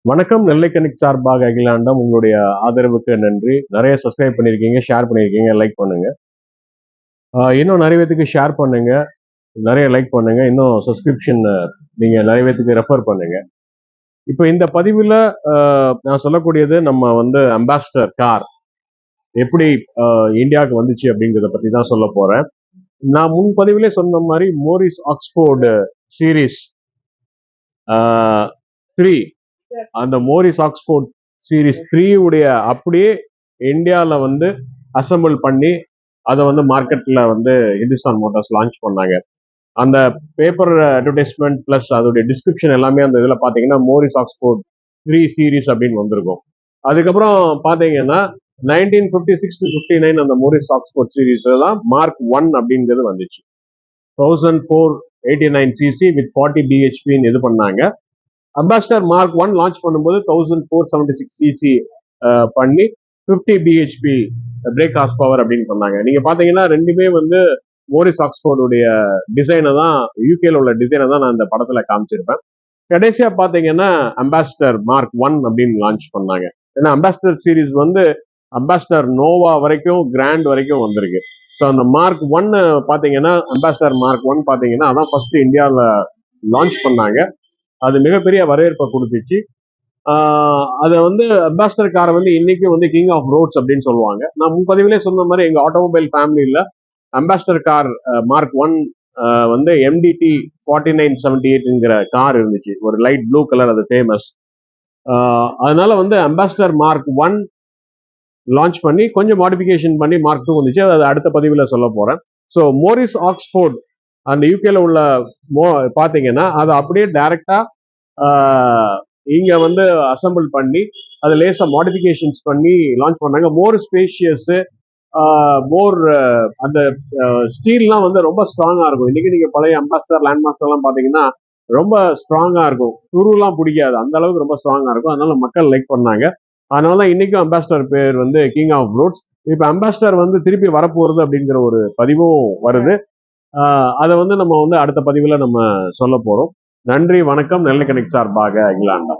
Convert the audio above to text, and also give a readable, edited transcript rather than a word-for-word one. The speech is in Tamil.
வணக்கம். நெல்லை கனெக்ட் சார்பாக அகிலாண்டம் உங்களுடைய ஆதரவுக்கு நன்றி. நிறைய சப்ஸ்கிரைப் பண்ணியிருக்கீங்க, ஷேர் பண்ணியிருக்கீங்க, லைக் பண்ணுங்க. இன்னும் நிறைய பேத்துக்கு ஷேர் பண்ணுங்க, நிறைய லைக் பண்ணுங்க. இன்னும் சப்ஸ்கிரிப்ஷன் நீங்க நிறைய பேத்துக்கு ரெஃபர் பண்ணுங்க. இப்போ இந்த பதிவில் நான் சொல்லக்கூடியது நம்ம அம்பாஸ்டர் கார் எப்படி இந்தியாவுக்கு வந்துச்சு அப்படிங்கிறத பற்றி தான் சொல்ல போறேன். நான் முன் பதிவிலே சொன்ன மாதிரி மோரிஸ் ஆக்ஸ்போர்டு சீரீஸ் 3, அந்த மோரிஸ் ஆக்ஸ்போர்ட் சீரீஸ் 3 உடைய அப்படியே இந்தியாவில் அசம்பிள் பண்ணி அதை மார்க்கெட்ல ஹிந்துஸ்தான் மோட்டார்ஸ் லான்ச் பண்ணாங்க. அந்த பேப்பர் அட்வர்டைஸ்மெண்ட் பிளஸ் அதோடைய டிஸ்கிரிப்ஷன் எல்லாமே அந்த இதில் பார்த்தீங்கன்னா மோரிஸ் ஆக்ஸ்போர்ட் 3 சீரீஸ் அப்படின்னு வந்திருக்கும். அதுக்கப்புறம் பார்த்தீங்கன்னா 1956 to 59 அந்த மோரிஸ் ஆக்ஸ்போர்ட் சீரீஸ் தான் மார்க் 1 அப்படிங்கிறது வந்துச்சு. 1489 சிசி வித் 40 பிஹெச்பின்னு இது பண்ணாங்க. அம்பாஸ்டர் மார்க் 1 லான்ச் பண்ணும்போது 1476 சிசி பண்ணி 50 பிஹெச்பி பிரேக் ஹார்ஸ் பவர் அப்படின்னு பண்ணாங்க. நீங்க பாத்தீங்கன்னா ரெண்டுமே மோரிஸ் ஆக்ஸ்போர்டுடைய டிசைனை தான், யூகேல உள்ள டிசைனை தான் நான் இந்த படத்துல காமிச்சிருப்பேன். கடைசியா பாத்தீங்கன்னா அம்பாஸ்டர் மார்க் 1 அப்படின்னு லான்ச் பண்ணாங்க. ஏன்னா அம்பாஸ்டர் சீரீஸ் அம்பாஸ்டர் நோவா வரைக்கும் கிராண்ட் வரைக்கும் வந்திருக்கு. ஸோ அந்த மார்க் 1 பாத்தீங்கன்னா அம்பாஸ்டர் மார்க் 1 பாத்தீங்கன்னா அதான் ஃபர்ஸ்ட் இந்தியாவில் லான்ச் பண்ணாங்க. அது மிகப்பெரிய வரவேற்பை கொடுத்துச்சு. அதை அம்பாஸ்டர் காரை இன்னைக்கு கிங் ஆஃப் ரோட்ஸ் அப்படின்னு சொல்லுவாங்க. நான் முன்பதிவிலே சொன்ன மாதிரி எங்க ஆட்டோமொபைல் ஃபேமிலியில அம்பாஸ்டர் கார் மார்க் 1 MDT 4978ங்கிற கார் இருந்துச்சு. ஒரு லைட் ப்ளூ கலர், அது ஃபேமஸ். அதனால அம்பாஸ்டர் மார்க் 1 லான்ச் பண்ணி கொஞ்சம் மாடிஃபிகேஷன் பண்ணி மார்க் 2 வந்துச்சு. அது அடுத்த பதிவில் சொல்ல போறேன். ஸோ மோரிஸ் ஆக்ஸ்போர்ட் அந்த யூகேல உள்ள பாத்தீங்கன்னா அதை அப்படியே டைரக்டா இங்க அசம்பிள் பண்ணி அதை லேசா மாடிஃபிகேஷன்ஸ் பண்ணி லான்ச் பண்ணாங்க. மோர் ஸ்பேஷியஸ், மோர் அந்த ஸ்டீல்லாம் ரொம்ப ஸ்ட்ராங்கா இருக்கும். இன்னைக்கு நீங்க பழைய அம்பாஸ்டர் லேண்ட் மாஸ்டர் எல்லாம் பாத்தீங்கன்னா ரொம்ப ஸ்ட்ராங்கா இருக்கும், துருலாம் பிடிக்காது, அந்த அளவுக்கு ரொம்ப ஸ்ட்ராங்கா இருக்கும். அதனால மக்கள் லைக் பண்ணாங்க. அதனால இன்னைக்கும் அம்பாஸ்டர் பேர் கிங் ஆஃப் ரோட்ஸ். இப்ப அம்பாஸ்டர் திருப்பி வரப்போறது அப்படிங்கிற ஒரு பதிவும் வருது. அதை நம்ம அடுத்த பதிவுல நம்ம சொல்ல போறோம். நன்றி, வணக்கம். நெல்லை கனெக்ட் சார்பாக அகிலாண்டம்.